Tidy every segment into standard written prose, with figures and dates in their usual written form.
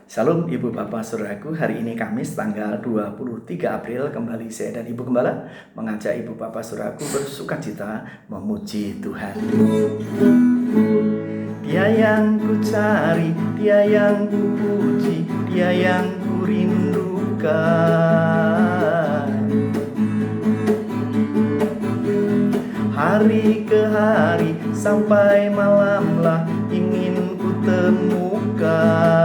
Salam Ibu Bapak Saudaraku, hari ini Kamis tanggal 23 April kembali saya dan Ibu Gembala mengajak Ibu Bapak Saudaraku bersukacita memuji Tuhan. Dia yang ku cari, Dia yang ku puji, Dia yang ku rindukan. Hari ke hari sampai malamlah ingin ku temukan.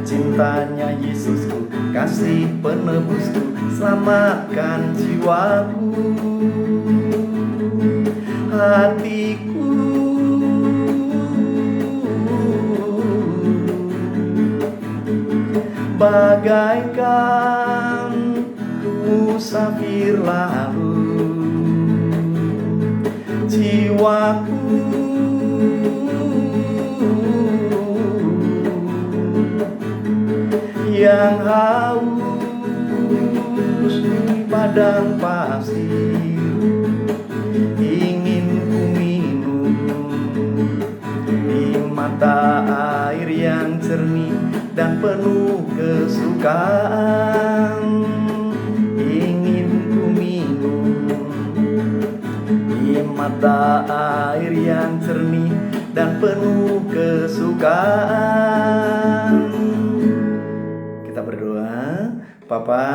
Cintanya Yesusku, kasih penebusku, selamatkan jiwaku. Hatiku bagaikan musafir lalu, jiwaku yang haus di padang pasir, ingin ku minum di mata air yang jernih dan penuh kesukaan. Ingin ku minum di mata air yang jernih dan penuh kesukaan. Kita berdoa. Bapa,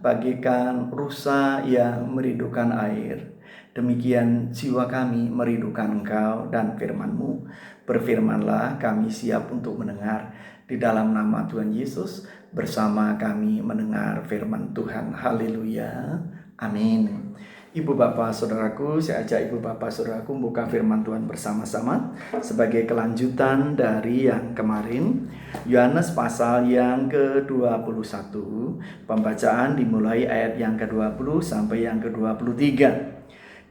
bagikan rusa yang merindukan air, demikian jiwa kami merindukan Engkau dan firman-Mu. Berfirmanlah, kami siap untuk mendengar. Di dalam nama Tuhan Yesus, bersama kami mendengar firman Tuhan. Haleluya. Amin. Ibu Bapak Saudaraku, saya ajak Ibu Bapak Saudaraku membuka firman Tuhan bersama-sama sebagai kelanjutan dari yang kemarin. Yohanes pasal yang ke-21. Pembacaan dimulai ayat yang ke-20 sampai yang ke-23.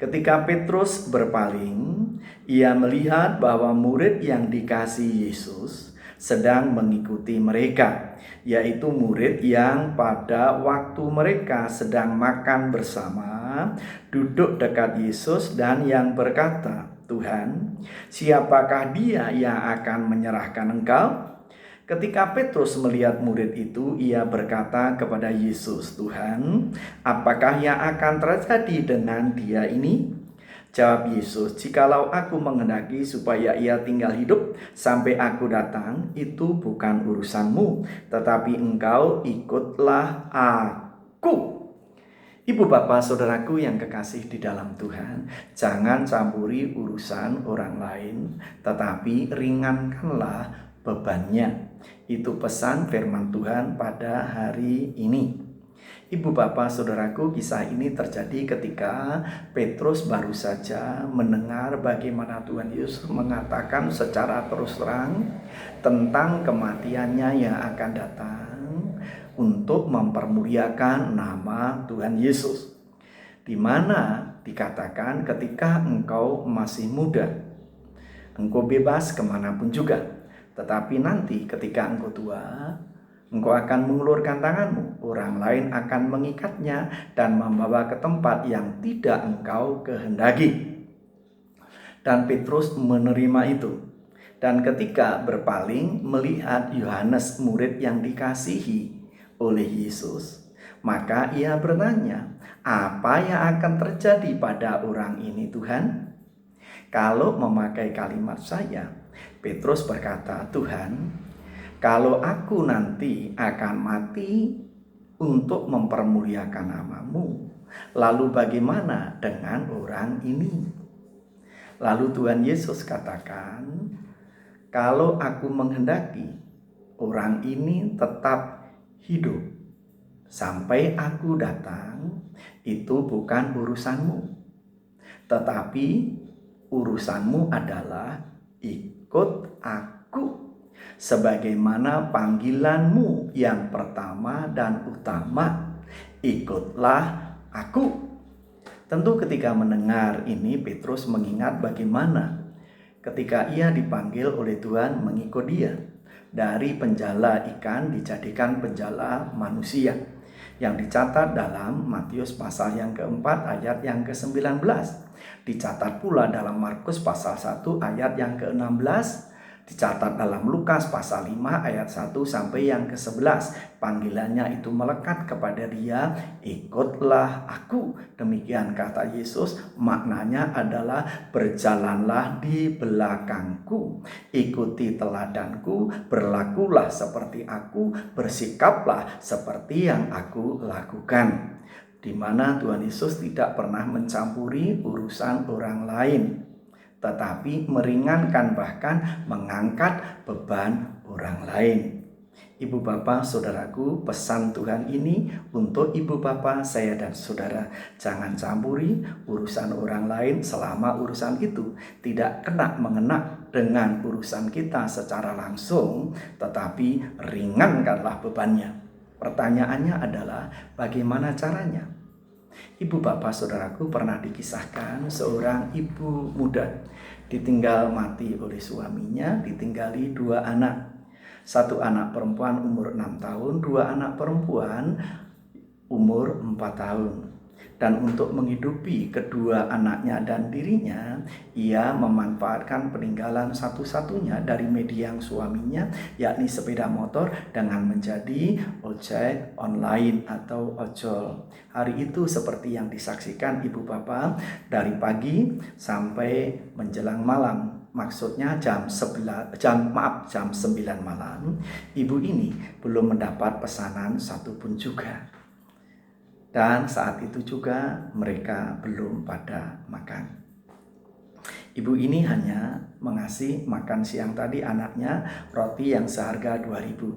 Ketika Petrus berpaling, ia melihat bahwa murid yang dikasihi Yesus sedang mengikuti mereka, yaitu murid yang pada waktu mereka sedang makan bersama duduk dekat Yesus dan yang berkata, "Tuhan, siapakah dia yang akan menyerahkan Engkau?" Ketika Petrus melihat murid itu, ia berkata kepada Yesus, "Tuhan, apakah yang akan terjadi dengan dia ini?" Jawab Yesus, "Jikalau aku menghendaki supaya ia tinggal hidup sampai aku datang, itu bukan urusanmu, tetapi engkau ikutlah aku." Ibu Bapak Saudaraku yang kekasih di dalam Tuhan, jangan campuri urusan orang lain, tetapi ringankanlah bebannya. Itu pesan firman Tuhan pada hari ini. Ibu Bapak Saudaraku, kisah ini terjadi ketika Petrus baru saja mendengar bagaimana Tuhan Yesus mengatakan secara terus terang tentang kematiannya yang akan datang untuk mempermuliakan nama Tuhan Yesus, di mana dikatakan ketika engkau masih muda, engkau bebas kemanapun juga, tetapi nanti ketika engkau tua, engkau akan mengulurkan tanganmu, orang lain akan mengikatnya dan membawa ke tempat yang tidak engkau kehendaki. Dan Petrus menerima itu. Dan ketika berpaling melihat Yohanes, murid yang dikasihi oleh Yesus, maka ia bertanya, "Apa yang akan terjadi pada orang ini, Tuhan?" Kalau memakai kalimat saya, Petrus berkata, "Tuhan, kalau aku nanti akan mati untuk mempermuliakan namamu, lalu bagaimana dengan orang ini?" Lalu Tuhan Yesus katakan, "Kalau aku menghendaki, orang ini tetap hidup sampai aku datang, itu bukan urusanmu. Tetapi urusanmu adalah ikut aku, sebagaimana panggilanmu yang pertama dan utama, ikutlah aku." Tentu ketika mendengar ini, Petrus mengingat bagaimana ketika ia dipanggil oleh Tuhan mengikut dia. Dari penjala ikan dijadikan penjala manusia, yang dicatat dalam Matius pasal yang keempat ayat yang ke-19. Dicatat pula dalam Markus pasal 1 ayat yang ke-16 Dicatat dalam Lukas pasal 5 ayat 1 sampai yang ke-11. Panggilannya itu melekat kepada dia, ikutlah aku. Demikian kata Yesus, maknanya adalah berjalanlah di belakangku. Ikuti teladanku, berlakulah seperti aku, bersikaplah seperti yang aku lakukan. Di mana Tuhan Yesus tidak pernah mencampuri urusan orang lain, tetapi meringankan bahkan mengangkat beban orang lain. Ibu bapak saudaraku, pesan Tuhan ini untuk ibu bapak saya dan saudara. Jangan campuri urusan orang lain selama urusan itu tidak mengena dengan urusan kita secara langsung, tetapi ringankanlah bebannya. Pertanyaannya adalah bagaimana caranya? Ibu bapak saudaraku, pernah dikisahkan seorang ibu muda ditinggal mati oleh suaminya, ditinggali 2 anak. 1 anak perempuan umur 6 tahun, 2 anak perempuan umur 4 tahun. Dan untuk menghidupi kedua anaknya dan dirinya, ia memanfaatkan peninggalan satu-satunya dari mediang suaminya, yakni sepeda motor, dengan menjadi ojek online atau ojol. Hari itu seperti yang disaksikan ibu bapak, dari pagi sampai menjelang malam. Maksudnya jam 9 malam, ibu ini belum mendapat pesanan satupun juga. Dan saat itu juga mereka belum pada makan. Ibu ini hanya mengasih makan siang tadi anaknya roti yang seharga 2.000.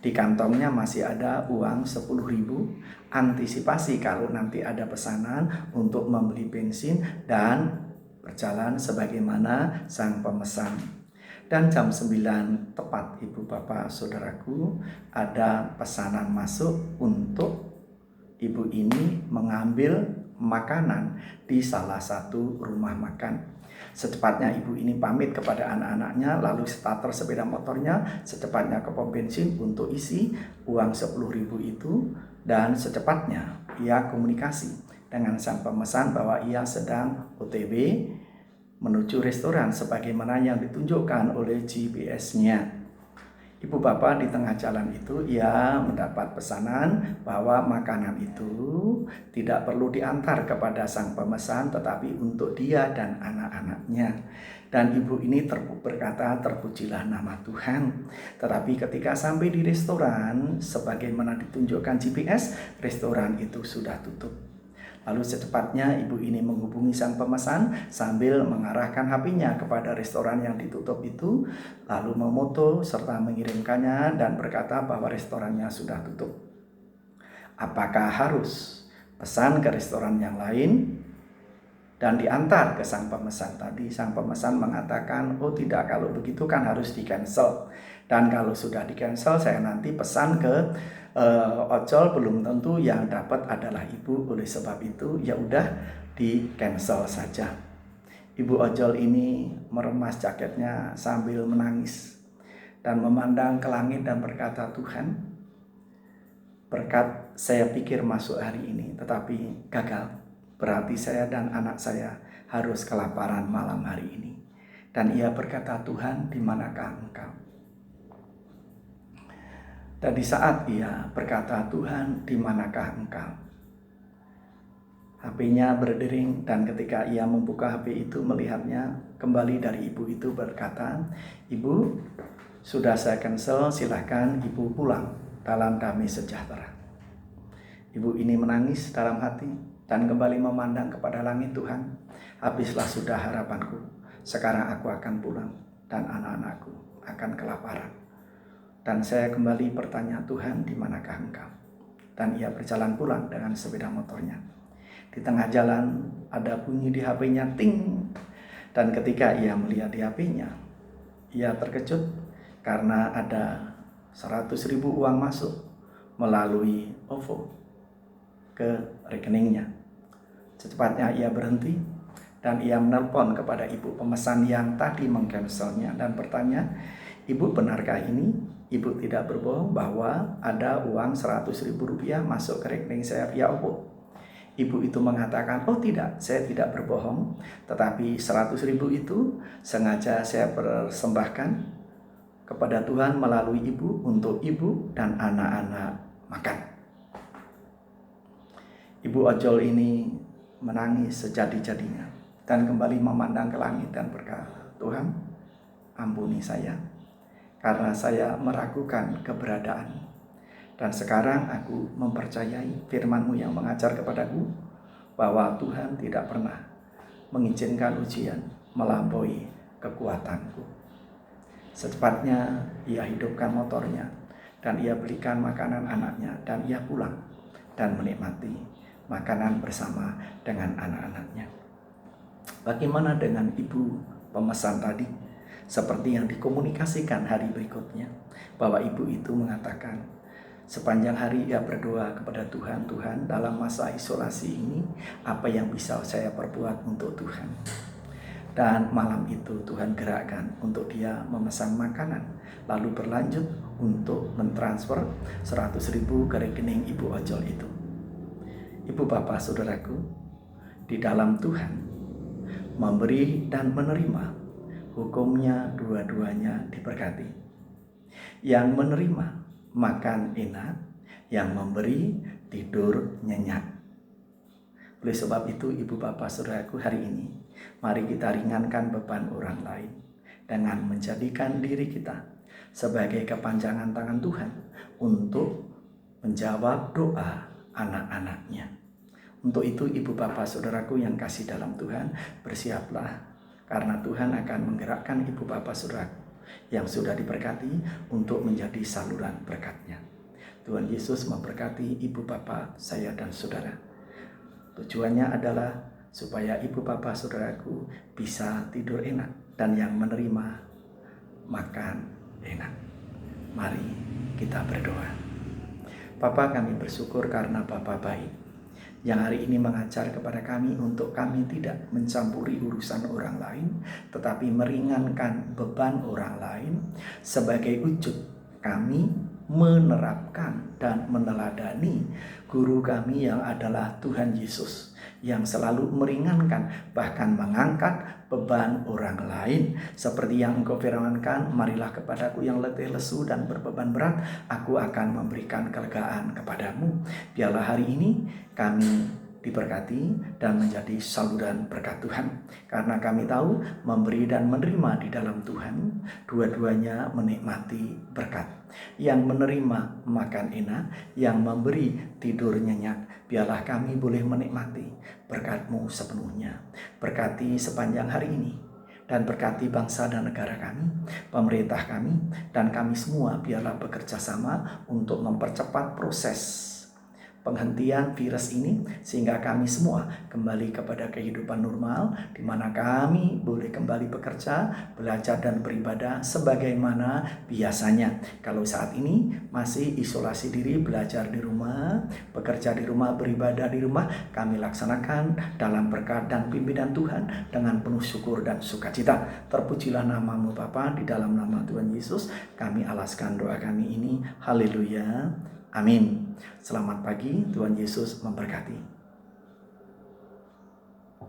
Di kantongnya masih ada uang 10.000, antisipasi kalau nanti ada pesanan untuk membeli bensin dan berjalan sebagaimana sang pemesan. Dan jam 9 tepat ibu bapak saudaraku, ada pesanan masuk untuk ibu ini mengambil makanan di salah satu rumah makan. Secepatnya ibu ini pamit kepada anak-anaknya, lalu starter sepeda motornya secepatnya ke pom bensin untuk isi uang 10.000 itu, dan secepatnya ia komunikasi dengan sang pemesan bahwa ia sedang OTW menuju restoran sebagaimana yang ditunjukkan oleh GPS-nya. Ibu bapak di tengah jalan itu ia mendapat pesanan bahwa makanan itu tidak perlu diantar kepada sang pemesan, tetapi untuk dia dan anak-anaknya. Dan ibu ini berkata, terpujilah nama Tuhan. Tetapi ketika sampai di restoran, sebagaimana ditunjukkan GPS, restoran itu sudah tutup. Lalu secepatnya ibu ini menghubungi sang pemesan sambil mengarahkan HP-nya kepada restoran yang ditutup itu, lalu memoto serta mengirimkannya dan berkata bahwa restorannya sudah tutup. Apakah harus pesan ke restoran yang lain dan diantar ke sang pemesan tadi? Sang pemesan mengatakan, oh tidak, kalau begitu kan harus di-cancel. Dan kalau sudah di-cancel, saya nanti pesan ke ojol, belum tentu yang dapat adalah ibu. Oleh sebab itu ya udah di-cancel saja. Ibu ojol ini meremas jaketnya sambil menangis dan memandang ke langit dan berkata, Tuhan, berkat saya pikir masuk hari ini tetapi gagal. Berarti saya dan anak saya harus kelaparan malam hari ini. Dan ia berkata, Tuhan, di manakah Engkau? Dan di saat ia berkata, Tuhan, di manakah Engkau? HP-nya berdering, dan ketika ia membuka HP itu melihatnya kembali dari ibu itu berkata, Ibu, sudah saya cancel, silahkan Ibu pulang dalam damai sejahtera. Ibu ini menangis dalam hati dan kembali memandang kepada langit. Tuhan, habislah sudah harapanku. Sekarang aku akan pulang dan anak-anakku akan kelaparan. Dan saya kembali bertanya, Tuhan, di manakah Engkau? Dan ia berjalan pulang dengan sepeda motornya. Di tengah jalan ada bunyi di HP-nya, ting. Dan ketika ia melihat di HP-nya, ia terkejut karena ada 100.000 uang masuk melalui OVO ke rekeningnya. Secepatnya ia berhenti dan ia menelpon kepada ibu pemesan yang tadi mengcancelnya dan bertanya, Ibu, benarkah ini? Ibu tidak berbohong bahwa ada uang 100.000 rupiah masuk ke rekening saya via OVO. Ibu itu mengatakan, oh tidak, saya tidak berbohong, tetapi 100.000 itu sengaja saya persembahkan kepada Tuhan melalui ibu untuk ibu dan anak-anak makan. Ibu ojol ini menangis sejadi-jadinya dan kembali memandang ke langit dan berkata, Tuhan, ampuni saya karena saya meragukan keberadaan. Dan sekarang aku mempercayai firman-Mu yang mengajar kepadaku bahwa Tuhan tidak pernah mengizinkan ujian melampaui kekuatanku. Secepatnya ia hidupkan motornya dan ia belikan makanan anaknya dan ia pulang dan menikmati makanan bersama dengan anak-anaknya. Bagaimana dengan ibu pemesan tadi? Seperti yang dikomunikasikan hari berikutnya, bahwa ibu itu mengatakan, sepanjang hari ia berdoa kepada Tuhan, Tuhan dalam masa isolasi ini, apa yang bisa saya perbuat untuk Tuhan? Dan malam itu Tuhan gerakkan untuk dia memesan makanan, lalu berlanjut untuk mentransfer 100.000 ke rekening ibu ojol itu. Ibu bapak saudaraku, di dalam Tuhan, memberi dan menerima, hukumnya dua-duanya diberkati. Yang menerima makan enak, yang memberi tidur nyenyak. Oleh sebab itu ibu bapak saudaraku, hari ini mari kita ringankan beban orang lain dengan menjadikan diri kita sebagai kepanjangan tangan Tuhan untuk menjawab doa anak-anaknya. Untuk itu ibu bapak saudaraku yang kasih dalam Tuhan, bersiaplah karena Tuhan akan menggerakkan ibu bapak saudaraku yang sudah diberkati untuk menjadi saluran berkatnya. Tuhan Yesus memberkati ibu bapak saya dan saudara. Tujuannya adalah supaya ibu bapak saudaraku bisa tidur enak dan yang menerima makan enak. Mari kita berdoa. Bapa, kami bersyukur karena Bapa baik yang hari ini mengajar kepada kami untuk kami tidak mencampuri urusan orang lain, tetapi meringankan beban orang lain sebagai wujud kami menerapkan dan meneladani guru kami yang adalah Tuhan Yesus, yang selalu meringankan bahkan mengangkat beban orang lain. Seperti yang Engkau firmankan, marilah kepadaku yang letih lesu dan berbeban berat, aku akan memberikan kelegaan kepadamu. Biarlah hari ini kami diberkati dan menjadi saluran berkat Tuhan, karena kami tahu memberi dan menerima di dalam Tuhan dua-duanya menikmati berkat. Yang menerima makan enak, yang memberi tidur nyenyak. Biarlah kami boleh menikmati berkat-Mu sepenuhnya. Berkati sepanjang hari ini dan berkati bangsa dan negara kami, pemerintah kami, dan kami semua biarlah bekerja sama untuk mempercepat proses penghentian virus ini, sehingga kami semua kembali kepada kehidupan normal, di mana kami boleh kembali bekerja, belajar dan beribadah sebagaimana biasanya. Kalau saat ini masih isolasi diri, belajar di rumah, bekerja di rumah, beribadah di rumah, kami laksanakan dalam berkat dan pimpinan Tuhan dengan penuh syukur dan sukacita. Terpujilah nama-Mu Bapa, di dalam nama Tuhan Yesus kami alaskan doa kami ini. Haleluya. Amin. Selamat pagi, Tuhan Yesus memberkati.